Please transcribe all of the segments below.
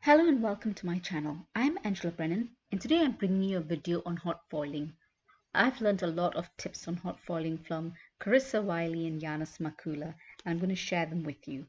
Hello and welcome to my channel. I'm Angela Brennan and today I'm bringing you a video on hot foiling. I've learned a lot of tips on hot foiling from Carissa Wiley and Yanis Makula. I'm going to share them with you.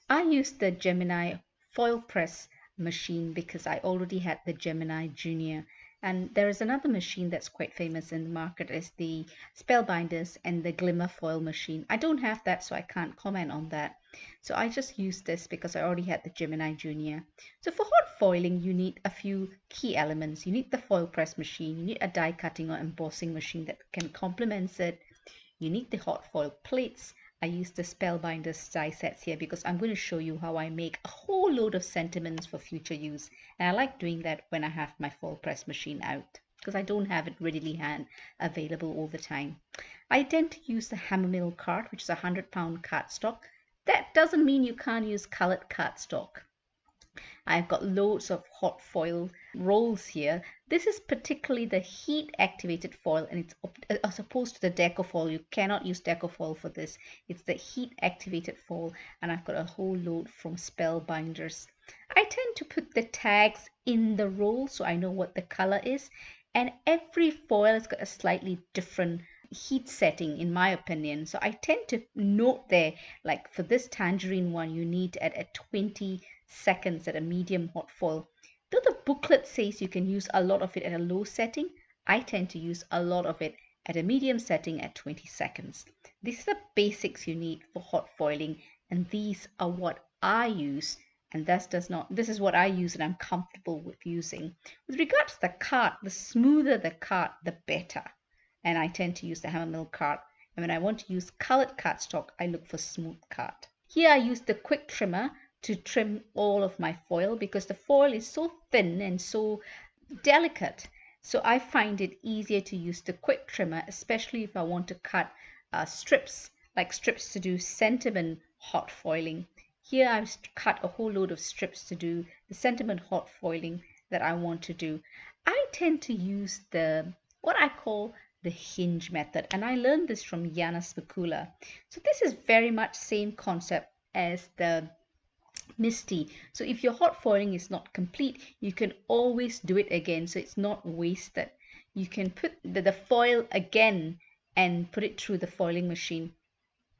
I used the GEMINI Foilpress machine because I already had the GEMINI Junior, and there is another machine that's quite famous in the market is the Spellbinders and the Glimmer foil machine. I don't have that, so I can't comment on that. So I just used this because I already had the GEMINI Junior. So for hot foiling, you need a few key elements. You need the foil press machine, you need a die cutting or embossing machine that can complement it. You need the hot foil plates. I use the Spellbinders die sets here because I'm going to show you how I make a whole load of sentiments for future use. And I like doing that when I have my foil press machine out because I don't have it readily available all the time. I tend to use the hammer card, which is a 100-pound cardstock. That doesn't mean you can't use colored cardstock. I've got loads of hot foil rolls here. This is particularly the heat activated foil, and it's as opposed to the deco foil. You cannot use deco foil for this. It's the heat activated foil, and I've got a whole load from Spellbinders. I tend to put the tags in the roll so I know what the color is, and every foil has got a slightly different heat setting in my opinion. So I tend to note there, like for this tangerine one, you need at 20 seconds at a medium hot foil. Though the booklet says you can use a lot of it at a low setting, I tend to use a lot of it at a medium setting at 20 seconds. These are the basics you need for hot foiling, and these are what I use, and this is what I use and I'm comfortable with using. With regards to the card, the smoother the card, the better. And I tend to use the hammer mill card. And when I want to use colored cardstock, I look for smooth card. Here I use the quick trimmer to trim all of my foil because the foil is so thin and so delicate. So I find it easier to use the quick trimmer, especially if I want to cut strips, like strips to do sentiment hot foiling. Here I've cut a whole load of strips to do the sentiment hot foiling that I want to do. I tend to use what I call the hinge method, and I learned this from Yanis Makula. So this is very much same concept as the Misty. So if your hot foiling is not complete, you can always do it again, so it's not wasted. You can put the foil again and put it through the foiling machine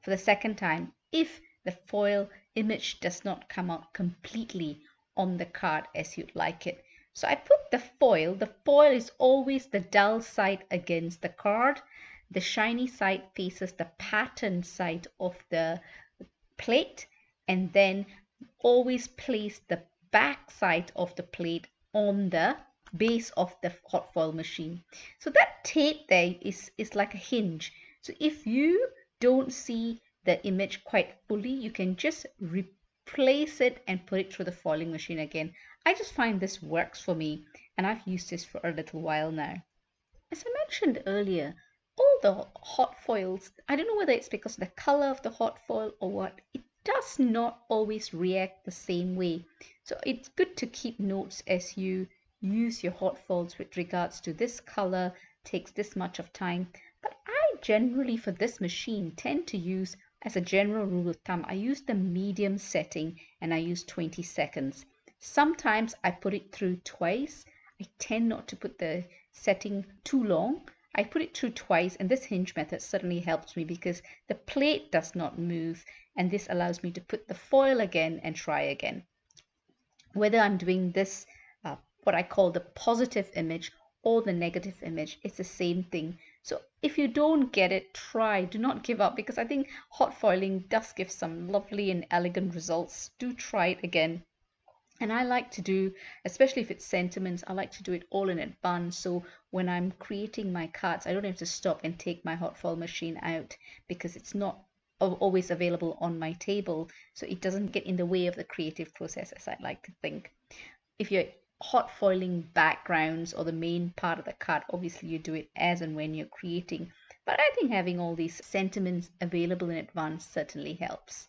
for the second time if the foil image does not come out completely on the card as you'd like it. So I put the foil is always the dull side against the card. The shiny side faces the pattern side of the plate, and then always place the back side of the plate on the base of the hot foil machine. So that tape there is like a hinge. So if you don't see the image quite fully, you can just replace it and put it through the foiling machine again. I just find this works for me, and I've used this for a little while now. As I mentioned earlier, all the hot foils, I don't know whether it's because of the color of the hot foil or what, it does not always react the same way. So it's good to keep notes as you use your hot foils with regards to this color takes this much of time. But I generally, for this machine, tend to use, as a general rule of thumb, I use the medium setting and I use 20 seconds. Sometimes I put it through twice. I tend not to put the setting too long. I put it through twice, and this hinge method certainly helps me because the plate does not move, and this allows me to put the foil again and try again. Whether I'm doing this, what I call the positive image or the negative image, it's the same thing. So if you don't get it, try. Do not give up, because I think hot foiling does give some lovely and elegant results. Do try it again. And I like to do, especially if it's sentiments, I like to do it all in advance. So when I'm creating my cards, I don't have to stop and take my hot foil machine out because it's not always available on my table. So it doesn't get in the way of the creative process, as I like to think. If you're hot foiling backgrounds or the main part of the card, obviously you do it as and when you're creating. But I think having all these sentiments available in advance certainly helps.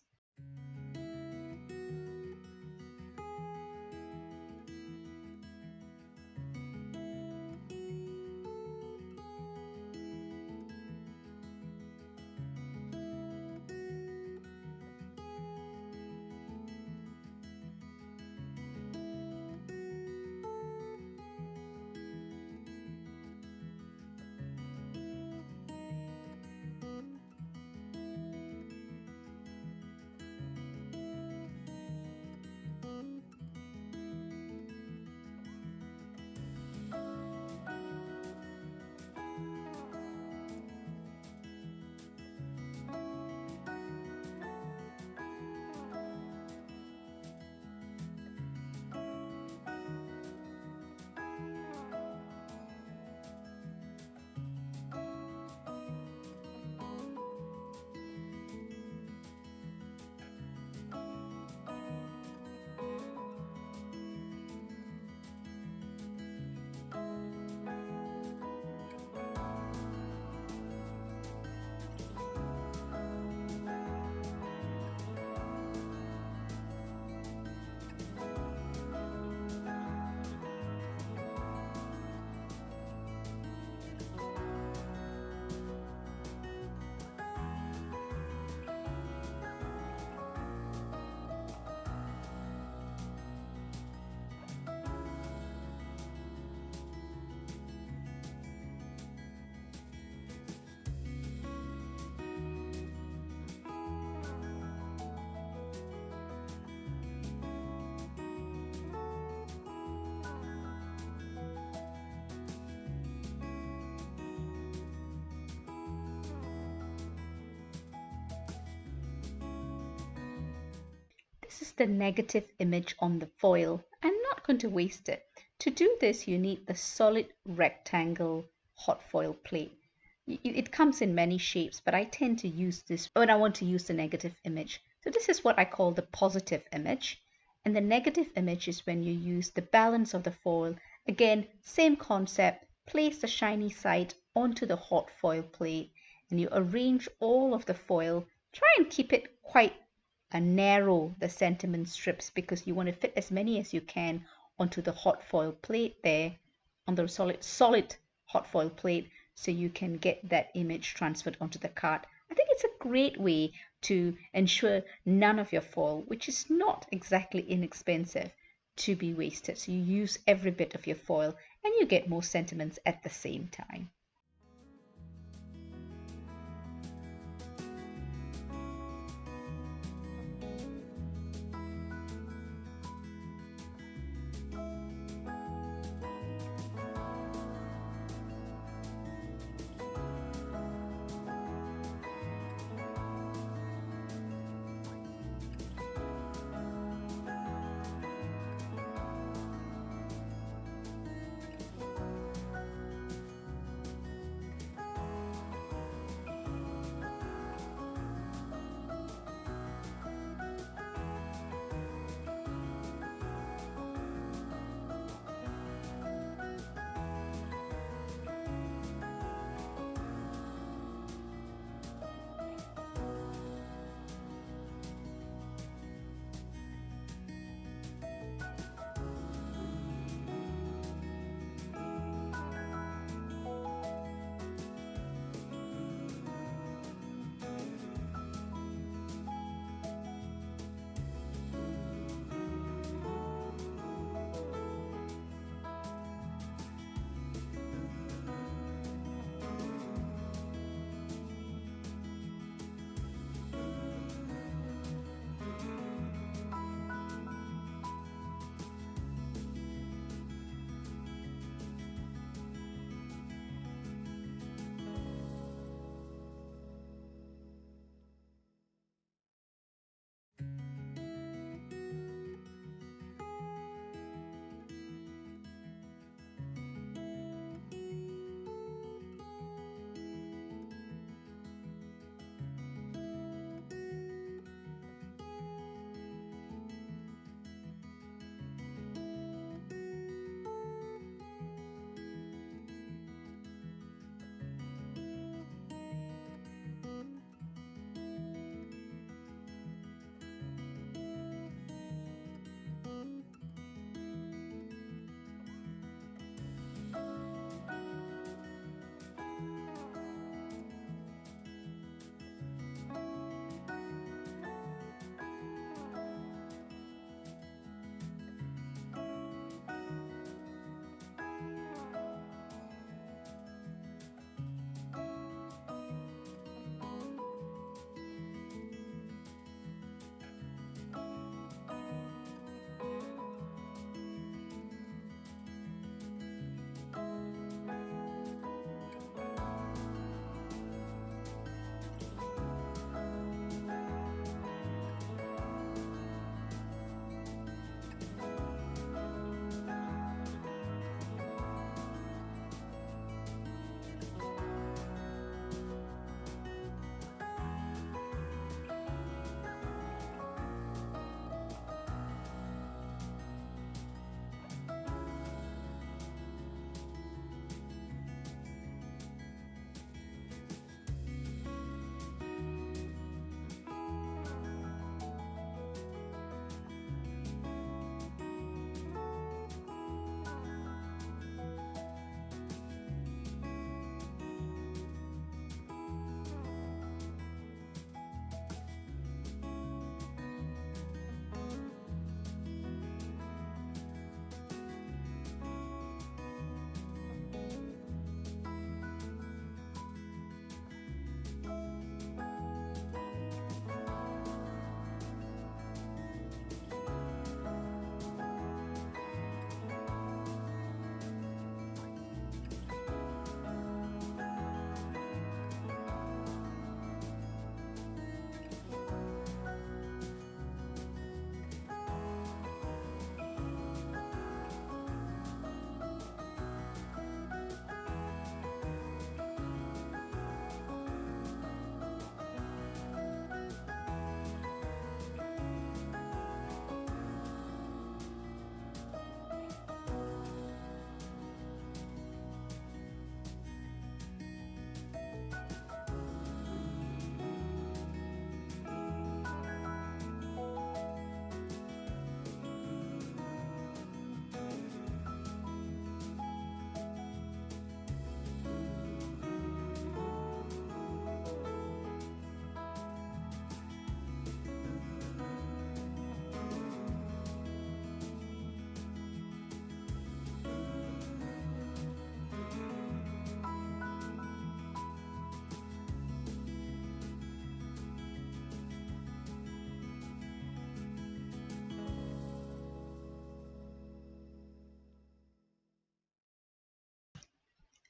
the negative image on the foil. I'm not going to waste it. To do this, you need the solid rectangle hot foil plate. It comes in many shapes, but I tend to use this when I want to use the negative image. So this is what I call the positive image. And the negative image is when you use the balance of the foil. Again, same concept, place the shiny side onto the hot foil plate and you arrange all of the foil. Try and keep it quite narrow, the sentiment strips, because you want to fit as many as you can onto the hot foil plate there, on the solid hot foil plate, so you can get that image transferred onto the card. I think it's a great way to ensure none of your foil, which is not exactly inexpensive, to be wasted. So you use every bit of your foil and you get more sentiments at the same time.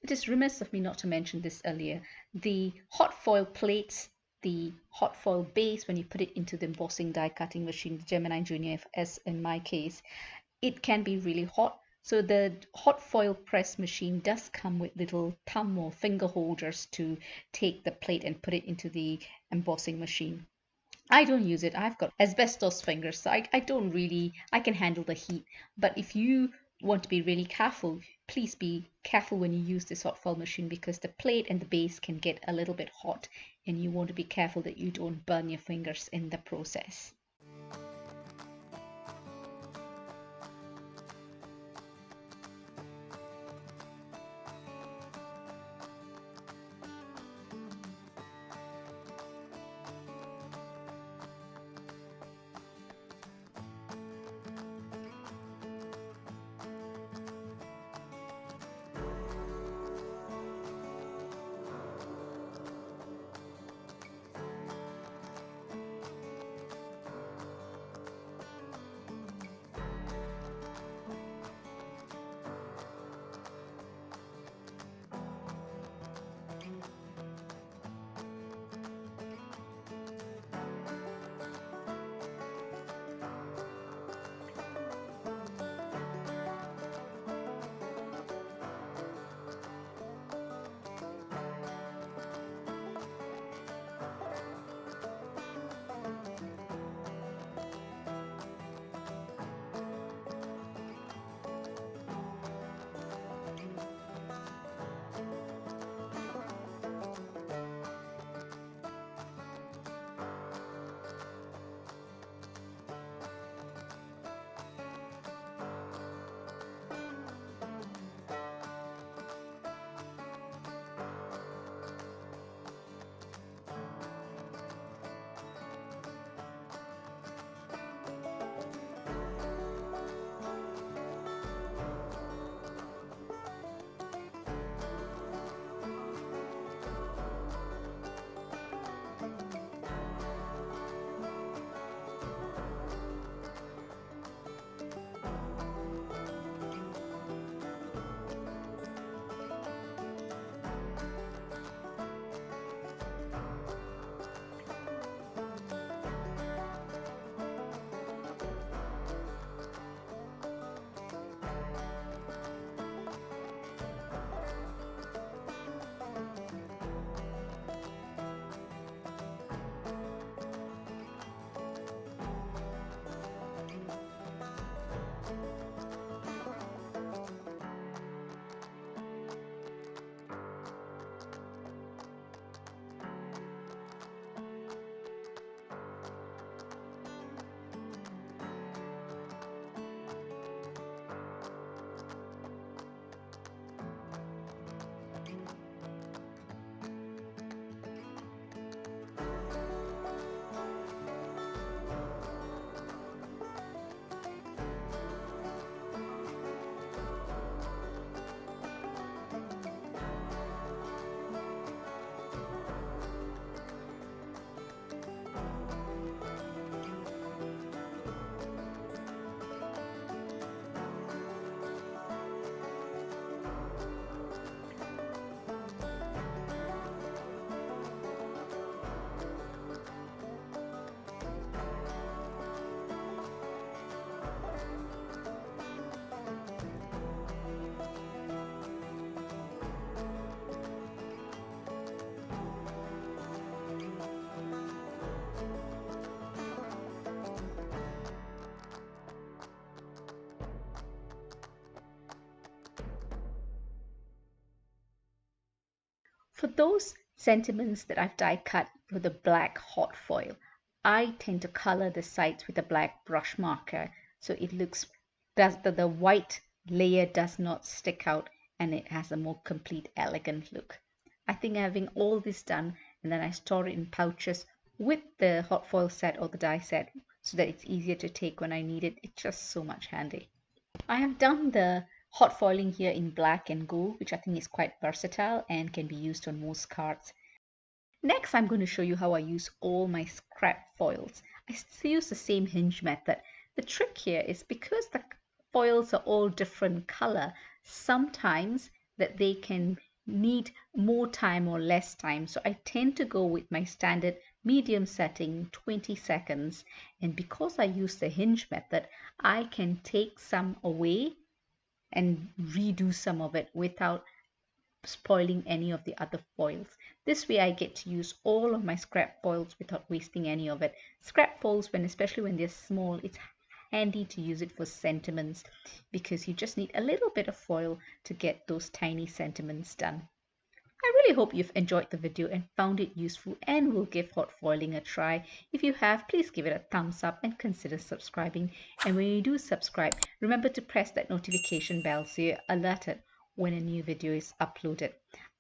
It is remiss of me not to mention this earlier. The hot foil plates, the hot foil base, when you put it into the embossing die cutting machine, the GEMINI Junior S in my case, it can be really hot. So the hot foil press machine does come with little thumb or finger holders to take the plate and put it into the embossing machine. I don't use it. I've got asbestos fingers, so I can handle the heat. But if you want to be really careful, please be careful when you use this hot foil machine, because the plate and the base can get a little bit hot, and you want to be careful that you don't burn your fingers in the process. For those sentiments that I've die cut with a black hot foil, I tend to color the sides with a black brush marker so it looks that the white layer does not stick out and it has a more complete, elegant look. I think having all this done, and then I store it in pouches with the hot foil set or the die set so that it's easier to take when I need it. It's just so much handy. I have done the hot foiling here in black and gold, which I think is quite versatile and can be used on most cards. Next, I'm going to show you how I use all my scrap foils. I still use the same hinge method. The trick here is because the foils are all different color, sometimes that they can need more time or less time. So I tend to go with my standard medium setting, 20 seconds. And because I use the hinge method, I can take some away and redo some of it without spoiling any of the other foils. This way I get to use all of my scrap foils without wasting any of it. Scrap foils, especially when they're small, it's handy to use it for sentiments because you just need a little bit of foil to get those tiny sentiments done. I really hope you've enjoyed the video and found it useful and will give hot foiling a try. If you have, please give it a thumbs up and consider subscribing. And when you do subscribe, remember to press that notification bell so you're alerted when a new video is uploaded.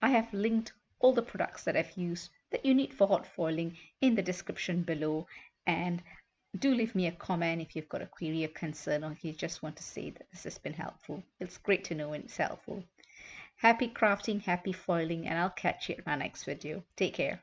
I have linked all the products that I've used that you need for hot foiling in the description below. And do leave me a comment if you've got a query or concern, or if you just want to say that this has been helpful. It's great to know when it's helpful. Happy crafting, happy foiling, and I'll catch you in my next video. Take care.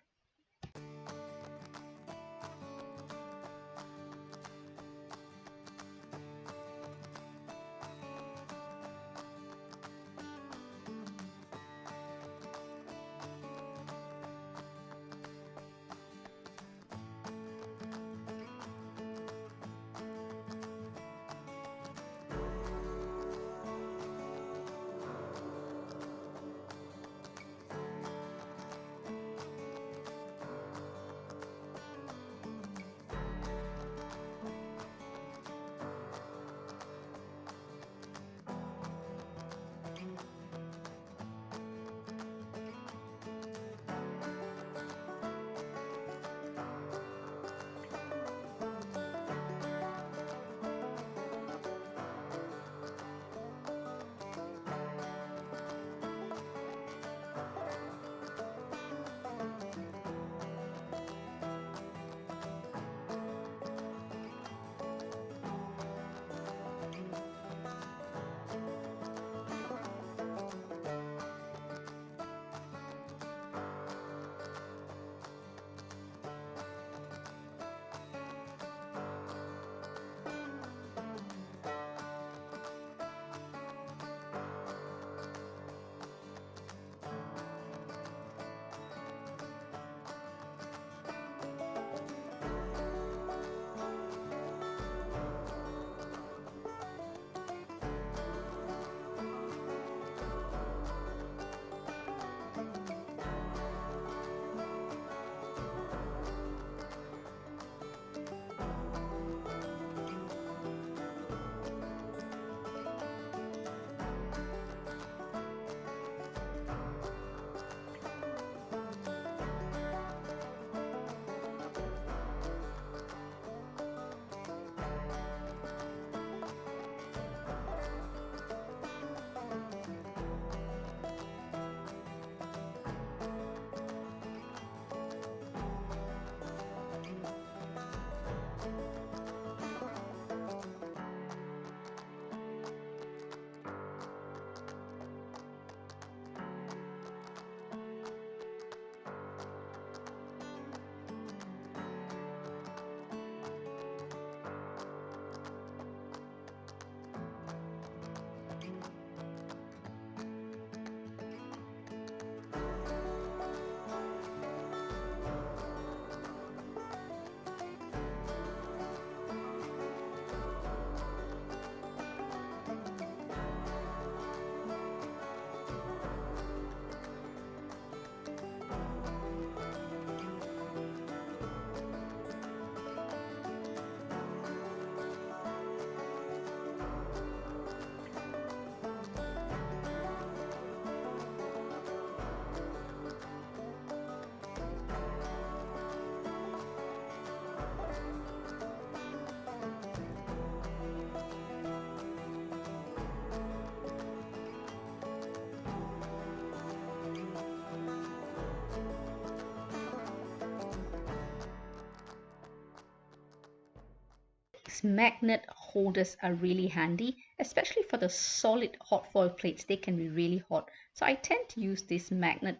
Magnet holders are really handy, especially for the solid hot foil plates. They can be really hot, so I tend to use this magnet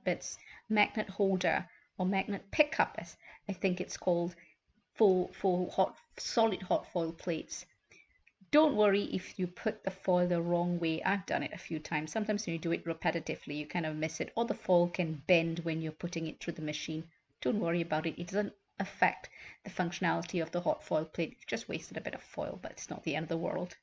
holder or magnet pickup, as I think it's called, for solid hot foil plates. Don't worry if you put the foil the wrong way. I've done it a few times. Sometimes when you do it repetitively, you kind of miss it, or the foil can bend when you're putting it through the machine. Don't worry about it. It doesn't affect the functionality of the hot foil plate. You've just wasted a bit of foil, but it's not the end of the world.